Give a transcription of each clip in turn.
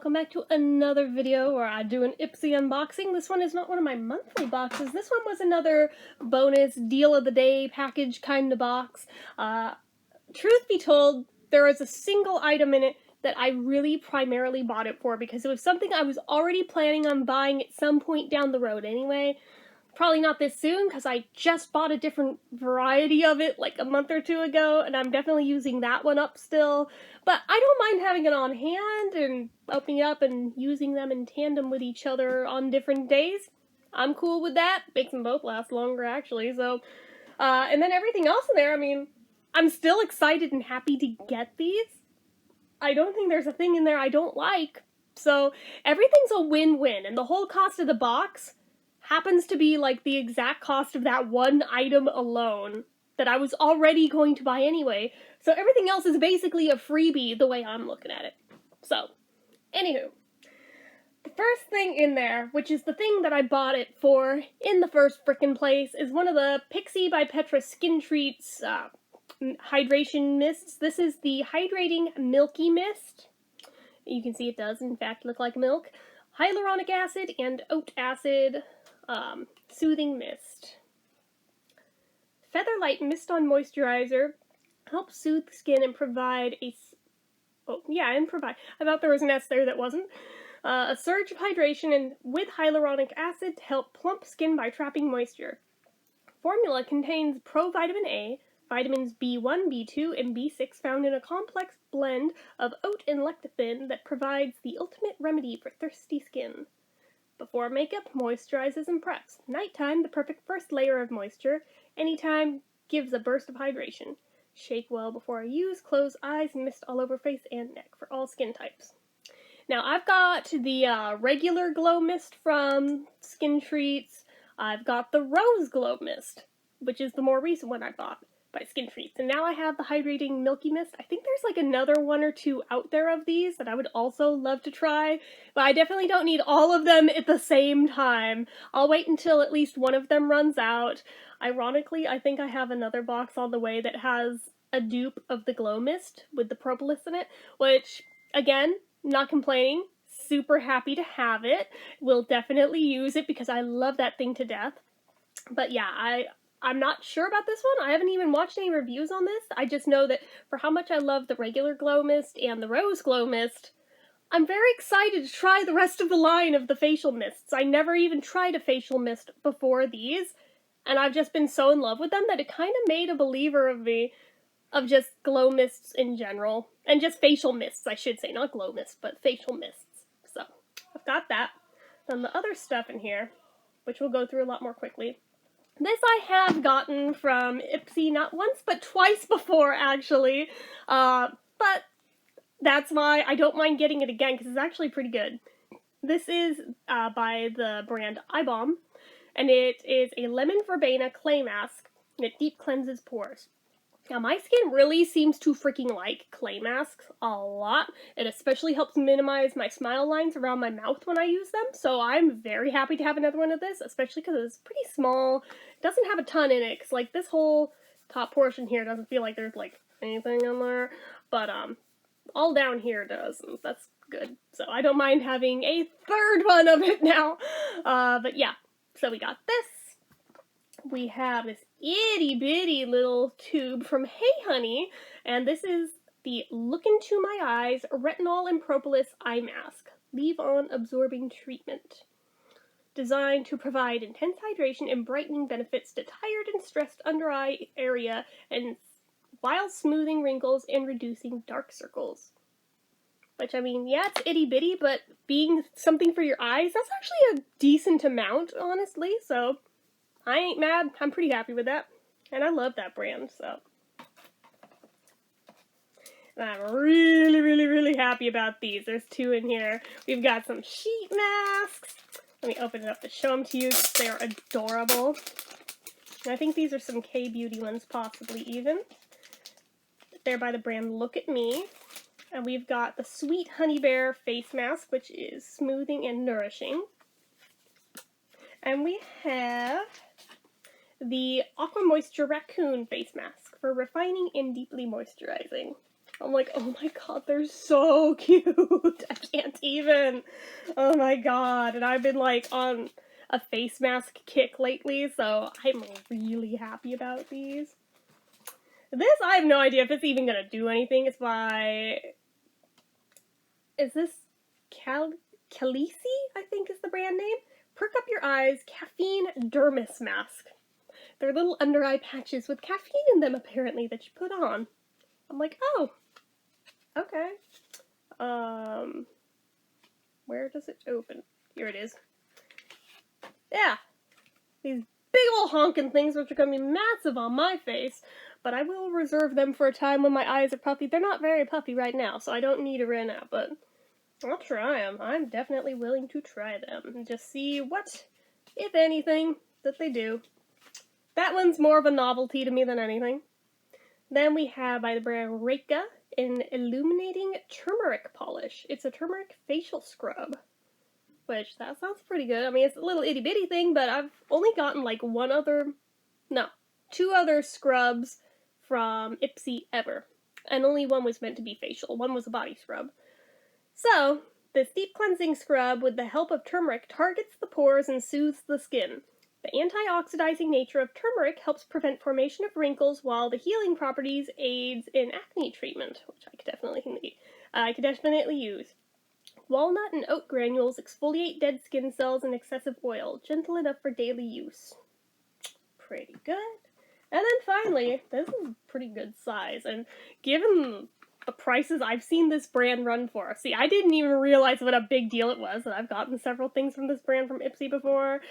welcome back to another video where I do an Ipsy unboxing. This one is not one of my monthly boxes. This one was another bonus deal of the day package kind of box. Truth be told, there was a single item in it that I really primarily bought it for because it was something I was already planning on buying at some point down the road anyway. Probably not this soon because I just bought a different variety of it like a month or two ago, and I'm definitely using that one up still. But I don't mind having it on hand and opening it up and using them in tandem with each other on different days. I'm cool with that. Makes them both last longer, actually. So, and then everything else in there, I mean, I'm still excited and happy to get these. I don't think there's a thing in there I don't like. So, everything's a win-win, and the whole cost of the box happens to be like the exact cost of that one item alone that I was already going to buy anyway. So everything else is basically a freebie the way I'm looking at it. So, anywho, the first thing in there, which is the thing that I bought it for in the first frickin' place, is one of the Ipsy by Petra Skin Treats hydration mists. This is the Hydrating Milky Mist. You can see it does in fact look like milk. Hyaluronic acid and oat acid. Soothing mist. Featherlight Mist on Moisturizer helps soothe skin and provide a... I thought there was an S there that wasn't. A surge of hydration and with hyaluronic acid to help plump skin by trapping moisture. Formula contains provitamin A, vitamins B1, B2, and B6 found in a complex blend of oat and lecithin that provides the ultimate remedy for thirsty skin. Before makeup, moisturizes and preps. Nighttime, the perfect first layer of moisture. Anytime, gives a burst of hydration. Shake well before I use. Close eyes, mist all over face and neck for all skin types. Now, I've got the regular glow mist from Skin Treats. I've got the rose glow mist, which is the more recent one I bought by Skin Treats. And now I have the Hydrating Milky Mist. I think there's like another one or two out there of these that I would also love to try, but I definitely don't need all of them at the same time. I'll wait until at least one of them runs out. Ironically, I think I have another box on the way that has a dupe of the Glow Mist with the propolis in it, which, again, not complaining. Super happy to have it. Will definitely use it because I love that thing to death. But yeah, I'm not sure about this one. I haven't even watched any reviews on this. I just know that for how much I love the regular glow mist and the rose glow mist, I'm very excited to try the rest of the line of the facial mists. I never even tried a facial mist before these, and I've just been so in love with them that it kind of made a believer of me of just glow mists in general. And just facial mists, I should say. Not glow mists, but facial mists. So, I've got that. Then the other stuff in here, which we'll go through a lot more quickly. This I have gotten from Ipsy not once, but twice before, actually. But that's why I don't mind getting it again, because it's actually pretty good. This is by the brand iBalm, and it is a lemon verbena clay mask, and it deep cleanses pores. Now, my skin really seems to freaking like clay masks a lot. It especially helps minimize my smile lines around my mouth when I use them, so I'm very happy to have another one of this, especially because it's pretty small. It doesn't have a ton in it, because, like, this whole top portion here doesn't feel like there's, like, anything in there, but, all down here does, and that's good. So I don't mind having a third one of it now. But yeah, so we got this. We have this itty bitty little tube from Hey Honey, and this is the Look Into My Eyes Retinol and Propolis Eye Mask. Leave-on absorbing treatment. Designed to provide intense hydration and brightening benefits to tired and stressed under eye area and while smoothing wrinkles and reducing dark circles. Which, I mean, yeah, it's itty bitty, but being something for your eyes, that's actually a decent amount, honestly, so I ain't mad. I'm pretty happy with that. And I love that brand, so. And I'm really, really, really happy about these. There's two in here. We've got some sheet masks. Let me open it up to show them to you because they're adorable. And I think these are some K-Beauty ones, possibly even. They're by the brand Look at Me. And we've got the Sweet Honey Bear face mask, which is smoothing and nourishing. And we have the Aqua Moisture Raccoon face mask for refining and deeply moisturizing. I'm like, oh my god, they're so cute. I can't even. Oh my god. And I've been like on a face mask kick lately, so I'm really happy about these. This, I have no idea if it's even gonna do anything. It's by... Is this Khaleesi, I think is the brand name? Perk Up Your Eyes Caffeine Dermis Mask. They're little under eye patches with caffeine in them, apparently, that you put on. I'm like, oh, okay. Where does it open? Here it is. Yeah. These big ol' honkin' things, which are gonna be massive on my face, but I will reserve them for a time when my eyes are puffy. They're not very puffy right now, so I don't need to right now, but I'll try them. I'm definitely willing to try them and just see what, if anything, that they do. That one's more of a novelty to me than anything. Then we have by the brand Reika an illuminating turmeric polish. It's a turmeric facial scrub, which that sounds pretty good. I mean, it's a little itty bitty thing, but I've only gotten like two other scrubs from Ipsy ever, and only one was meant to be facial. One was a body scrub. So, this deep cleansing scrub with the help of turmeric targets the pores and soothes the skin. The anti-oxidizing nature of turmeric helps prevent formation of wrinkles, while the healing properties aids in acne treatment, which I could definitely use. Walnut and oat granules exfoliate dead skin cells and excessive oil, gentle enough for daily use. Pretty good. And then finally, this is a pretty good size, and given the prices I've seen this brand run for. See, I didn't even realize what a big deal it was, and I've gotten several things from this brand from Ipsy before.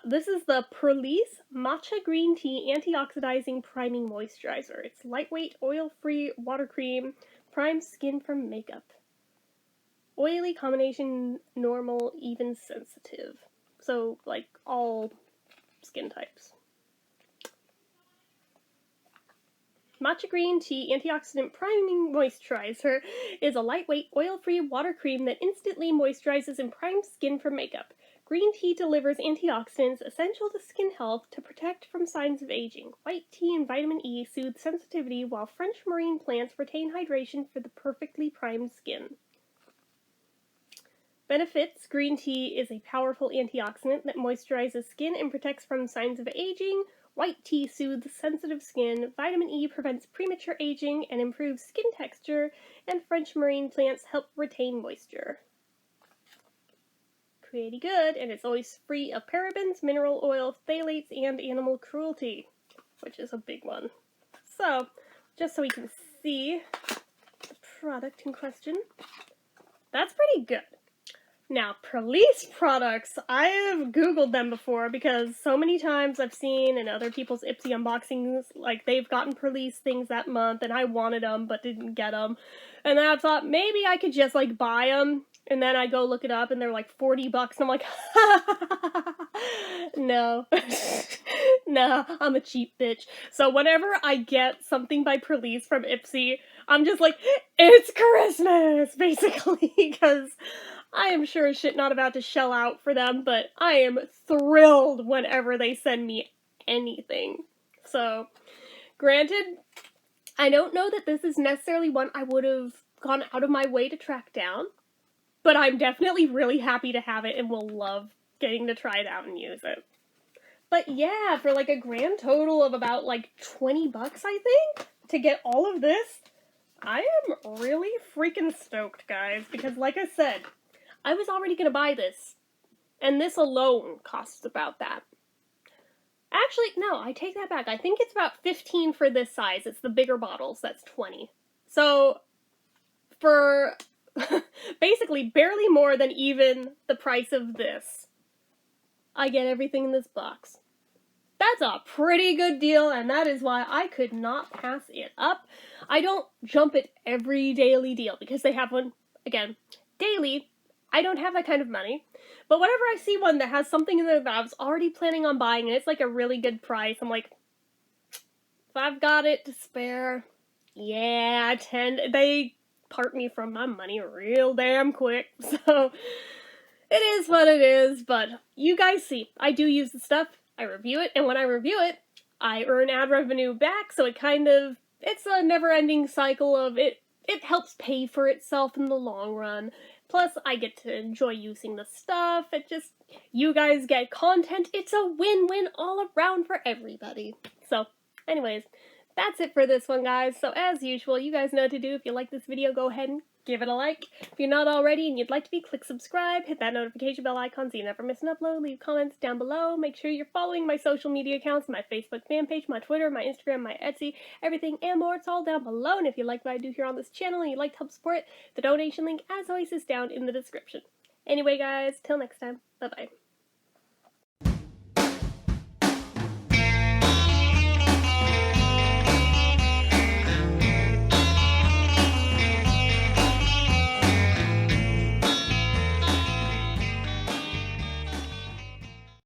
This is the Perlice Matcha Green Tea Antioxidizing Priming Moisturizer. It's lightweight, oil-free water cream, primes skin from makeup. Oily combination, normal, even sensitive. So, like, all skin types. Matcha Green Tea Antioxidant Priming Moisturizer is a lightweight, oil-free water cream that instantly moisturizes and primes skin for makeup. Green tea delivers antioxidants essential to skin health to protect from signs of aging. White tea and vitamin E soothe sensitivity, while French marine plants retain hydration for the perfectly primed skin. Benefits: green tea is a powerful antioxidant that moisturizes skin and protects from signs of aging. White tea soothes sensitive skin, vitamin E prevents premature aging and improves skin texture, and French marine plants help retain moisture. Pretty good, and it's always free of parabens, mineral oil, phthalates, and animal cruelty, which is a big one. So, just so we can see the product in question, that's pretty good. Now, Perlice products, I have Googled them before because so many times I've seen in other people's Ipsy unboxings, like, they've gotten Perlice things that month and I wanted them but didn't get them. And then I thought maybe I could just, like, buy them, and then I go look it up and they're like $40 and I'm like, no. No, I'm a cheap bitch. So whenever I get something by Perlice from Ipsy, I'm just like, it's Christmas, basically, because I am sure as shit not about to shell out for them, but I am thrilled whenever they send me anything. So, granted, I don't know that this is necessarily one I would have gone out of my way to track down, but I'm definitely really happy to have it and will love getting to try it out and use it. But yeah, for like a grand total of about like $20, I think, to get all of this, I am really freaking stoked, guys, because like I said, I was already going to buy this, and this alone costs about that. Actually, no, I take that back. I think it's about $15 for this size. It's the bigger bottles. That's $20. So, for basically barely more than even the price of this, I get everything in this box. That's a pretty good deal, and that is why I could not pass it up. I don't jump at every daily deal, because they have one, again, daily. I don't have that kind of money, but whenever I see one that has something in there that I was already planning on buying, and it's like a really good price, I'm like, if I've got it to spare, yeah, they part me from my money real damn quick, so it is what it is. But you guys see, I do use the stuff, I review it, and when I review it, I earn ad revenue back, so it's a never-ending cycle of it it helps pay for itself in the long run. Plus, I get to enjoy using the stuff. You guys get content. It's a win-win all around for everybody. So, anyways, that's it for this one, guys. So, as usual, you guys know what to do. If you like this video, go ahead and give it a like. If you're not already and you'd like to be, click subscribe, hit that notification bell icon so you never miss an upload, leave comments down below, make sure you're following my social media accounts, my Facebook fan page, my Twitter, my Instagram, my Etsy, everything and more, it's all down below, and if you like what I do here on this channel and you'd like to help support it, the donation link, as always, is down in the description. Anyway, guys, till next time, bye-bye.